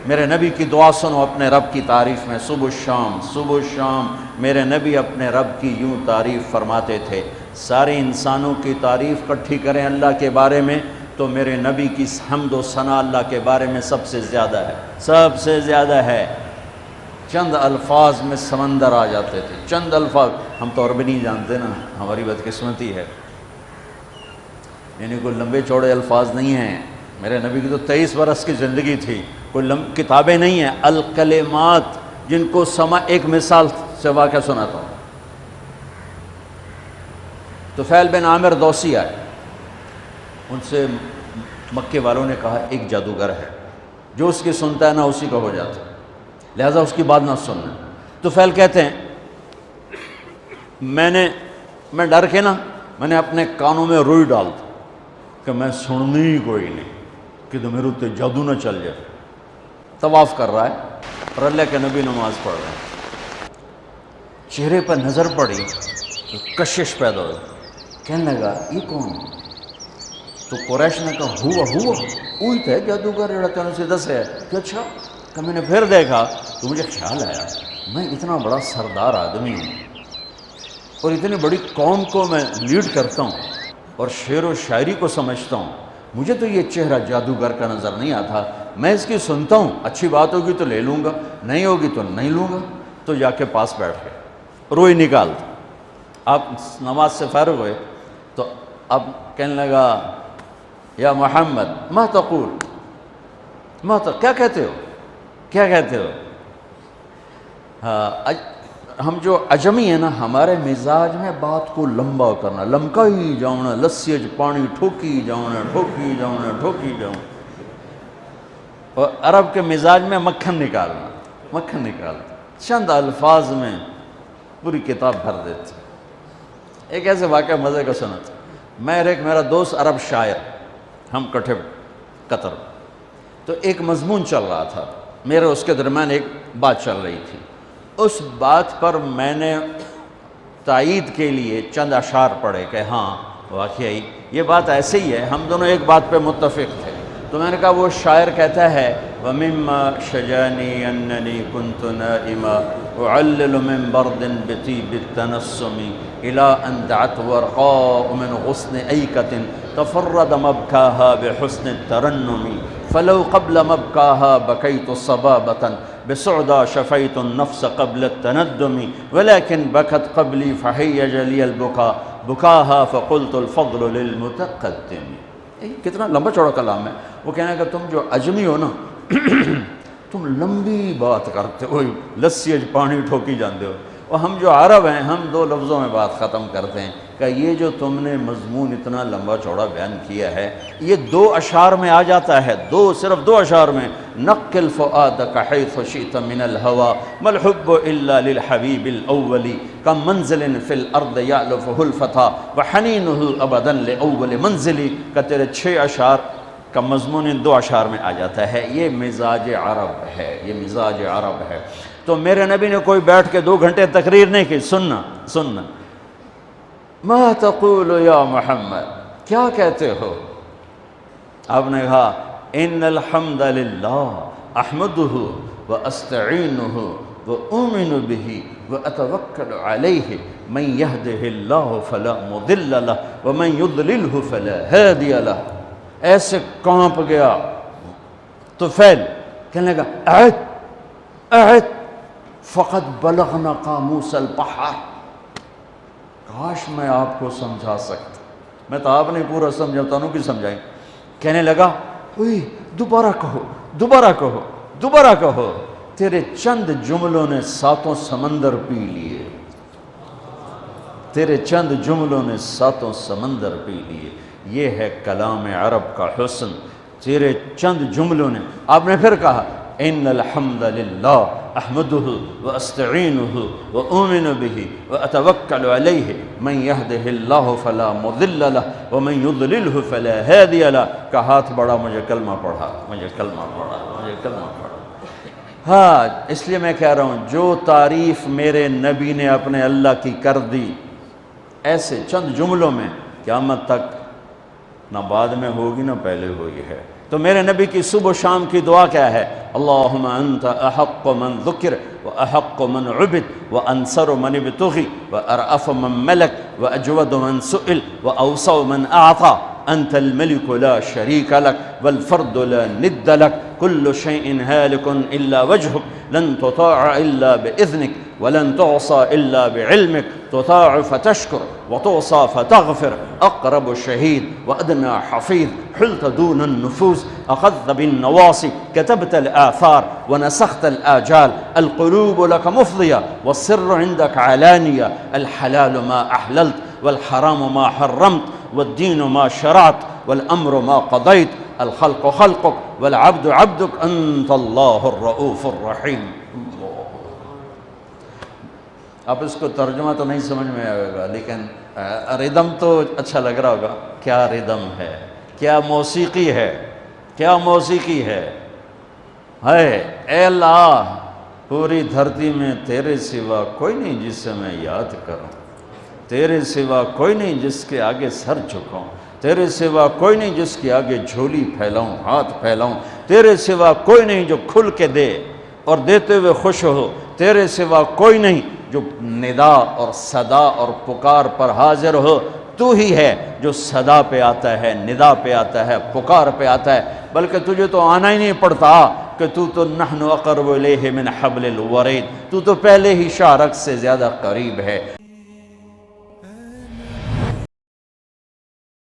میرے نبی کی دعا سنو اپنے رب کی تعریف میں، صبح و شام میرے نبی اپنے رب کی یوں تعریف فرماتے تھے۔ سارے انسانوں کی تعریف کٹھی کریں اللہ کے بارے میں تو میرے نبی کی حمد و ثنا اللہ کے بارے میں سب سے زیادہ ہے، سب سے زیادہ ہے۔ چند الفاظ میں سمندر آ جاتے تھے، چند الفاظ۔ ہم تو عربی نہیں جانتے نا، ہماری بدقسمتی ہے، یعنی کوئی لمبے چوڑے الفاظ نہیں ہیں۔ میرے نبی کی تو 23 برس کی زندگی تھی، کوئی کتابیں نہیں ہیں، الکلمات جن کو ایک مثال سے واقعہ سناتا ہوں۔ طفیل بن عامر دوسی آئے، ان سے مکے والوں نے کہا ایک جادوگر ہے، جو اس کی سنتا ہے نا اسی کا ہو جاتا ہے، لہذا اس کی بات نہ سننا۔ طفیل کہتے ہیں میں ڈر کے نا میں نے اپنے کانوں میں روئی ڈال دی کہ میں سننی ہی کوئی نہیں کہ تو میرے اتنے جادو نہ چل جائے۔ طواف کر رہا ہے اور اللہ کے نبی نماز پڑھ رہے ہیں، چہرے پر نظر پڑی تو کشش پیدا ہوئی، کہنے لگا یہ کون؟ تو قریش نے کہا ہوا وہی تو ہے جادوگر جڑا تینوں سے دس ہے کہ اچھا۔ کہ میں نے پھر دیکھا تو مجھے خیال آیا میں اتنا بڑا سردار آدمی ہوں اور اتنی بڑی قوم کو میں لیڈ کرتا ہوں اور شعر و شاعری کو سمجھتا ہوں، مجھے تو یہ چہرہ جادوگر کا نظر نہیں آتا، میں اس کی سنتا ہوں، اچھی بات ہوگی تو لے لوں گا، نہیں ہوگی تو نہیں لوں گا۔ تو جا کے پاس بیٹھ گئے، روئی نکال دی۔ آپ نماز سے فارغ ہوئے تو اب کہنے لگا یا محمد ما تقول، کیا کہتے ہو، کیا کہتے ہو؟ ہم جو عجمی ہیں نا، ہمارے مزاج میں بات کو لمبا کرنا، لمکا ہی جاؤنا، لسی اج پانی ٹھوکی جاؤنا، ٹھوکی جاؤنا، ٹھوکی جاؤنا۔ اور عرب کے مزاج میں مکھن نکالنا، مکھن نکالنا، چند الفاظ میں پوری کتاب بھر دیتے۔ ایک ایسے واقعہ مزے کا سنا تھا، میرا دوست عرب شاعر، ہم کٹھے قطر، تو ایک مضمون چل رہا تھا، میرے اس کے درمیان ایک بات چل رہی تھی، اس بات پر میں نے تائید کے لیے چند اشعار پڑھے کہ ہاں واقعی یہ بات ایسے ہی ہے، ہم دونوں ایک بات پہ متفق تھے۔ تو میں نے کہا وہ شاعر کہتا ہے وَمِمَّا شَجَانِي أَنَّنِي كُنْتُ نَائِمًا أُعَلِّلُ مِنْ بَرْدٍ بِطِيبِ التَّنَسُّمِ إِلَىٰ أَنْ دَعَتْ وَرْقَاءُ مِنْ غُصْنِ أَيْكَةٍ تَفَرَّدَ مَبْكَاهَا بِحُسْنِ التَّرَنُّمِ فَلَوْ قَبْلَ مَبْكَاهَا بَكَيْتُ صَبَابَةً بِسُعْدَى شَفَيْتُ النَّفْسَ قَبْلَ التَّنَدُّمِ وَلَكِنْ بَكَتْ قَبْلِي فَحَيَّجَ لِيَ الْبُكَاءُ بُكَاهَا فَقُلْتُ الْفَضْلُ لِلْمُتَقَدِّمِ۔ کتنا لمبا چوڑا کلام ہے۔ وہ کہنا کہ تم جو عجمی ہو نا تم لمبی بات کرتے ہو، لسی اج پانی ٹھوکی جاندے ہو، اور ہم جو عرب ہیں ہم 2 لفظوں میں بات ختم کرتے ہیں کہ یہ جو تم نے مضمون اتنا لمبا چوڑا بیان کیا ہے یہ 2 اشعار میں آ جاتا ہے، صرف 2 اشعار میں۔ نقل فؤادک حیث شئت من الہوى ما الحب الا للحبیب الاول کم منزل فی الارض یألفہ الفتى وحنینہ ابدا لأول منزل۔ کہ تیرے 6 اشعار کا مضمون ان 2 اشعار میں آ جاتا ہے۔ یہ مزاج عرب ہے، یہ مزاج عرب ہے۔ تو میرے نبی نے کوئی بیٹھ کے 2 گھنٹے تقریر نہیں کی، سننا ما تقول یا محمد، کیا کہتے ہو؟ آپ نے کہا ان الحمد للہ احمدہ واستعینہ واؤمن بہ واتوکل علیہ من یہدہ اللہ فلا مضل لہ ومن یضللہ فلا ہادی لہ۔ ایسے کانپ گیا طفیل، کہنے لگا اعد فقد بلغنا قاموس البحر۔ کاش میں آپ کو سمجھا سکتا، میں تو آپ نے پورا سمجھاتا ہوں کہ سمجھائیں۔ کہنے لگا دوبارہ کہو، دوبارہ کہو، دوبارہ کہو۔ تیرے چند جملوں نے 7 سمندر پی لیے، تیرے چند جملوں نے 7 سمندر پی لیے۔ یہ ہے کلام عرب کا حسن، تیرے چند جملوں نے۔ آپ نے پھر کہا ان الحمد للہ احمدہ واستعینہ واؤمن بہ واتوکل علیہ من یہدہ اللہ فلا مضل لہ ومن یضللہ فلا ہادی لہ۔ کا ہاتھ بڑھا، مجھے کلمہ پڑھا، مجھے کلمہ پڑھا، مجھے کلمہ پڑھا۔ ہاں اس لیے میں کہہ رہا ہوں جو تعریف میرے نبی نے اپنے اللہ کی کر دی ایسے چند جملوں میں، قیامت تک نہ بعد میں ہوگی نہ پہلے ہوئی ہے۔ تو میرے نبی کی صبح و شام کی دعا کیا ہے؟ اللهم أنت أحق من ذكر وأحق من عبد وأنصر من ابتغي وأرأف من ملك وأجود من سئل وأوسع من أعطى. أنت الملك لا شريك لك والفرد لا ند لك. كل شيء هالك إلا وجهك لن تطاع إلا بإذنك ولن تعصى إلا بعلمك. تطاع فتشكر وتعصى فتغفر. أقرب شهيد وأدنى حفيظ. حلت دون النفوس أخذت بالنواصي. كتبت الآثار ونسخت الآجال. القلوب لك مفضية والسر عندك علانية. الحلال ما أحللت والحرام ما حرمت والدين ما شرعت والأمر ما قضيت. الخلق خلقك والعبد عبدك أنت الله الرؤوف الرحیم. اب اس کو ترجمہ تو نہیں سمجھ میں آئے گا، لیکن ردم تو اچھا لگ رہا ہوگا. کیا ردم ہے، کیا موسیقی ہے، کیا موسیقی ہے. اے اللہ، پوری دھرتی میں تیرے سوا کوئی نہیں جس سے میں یاد کروں، تیرے سوا کوئی نہیں جس کے آگے سر جھکاؤں، تیرے سوا کوئی نہیں جس کے آگے جھولی پھیلاؤں، ہاتھ پھیلاؤں. تیرے سوا کوئی نہیں جو کھل کے دے اور دیتے ہوئے خوش ہو. تیرے سوا کوئی نہیں جو ندا اور صدا اور پکار پر حاضر ہو. تو ہی ہے جو صدا پہ آتا ہے، ندا پہ آتا ہے، پکار پہ آتا ہے. بلکہ تجھے تو آنا ہی نہیں پڑتا کہ تو نحن اقرب الیہ من حبل الورید. تو پہلے ہی شاہ رگ سے زیادہ قریب ہے.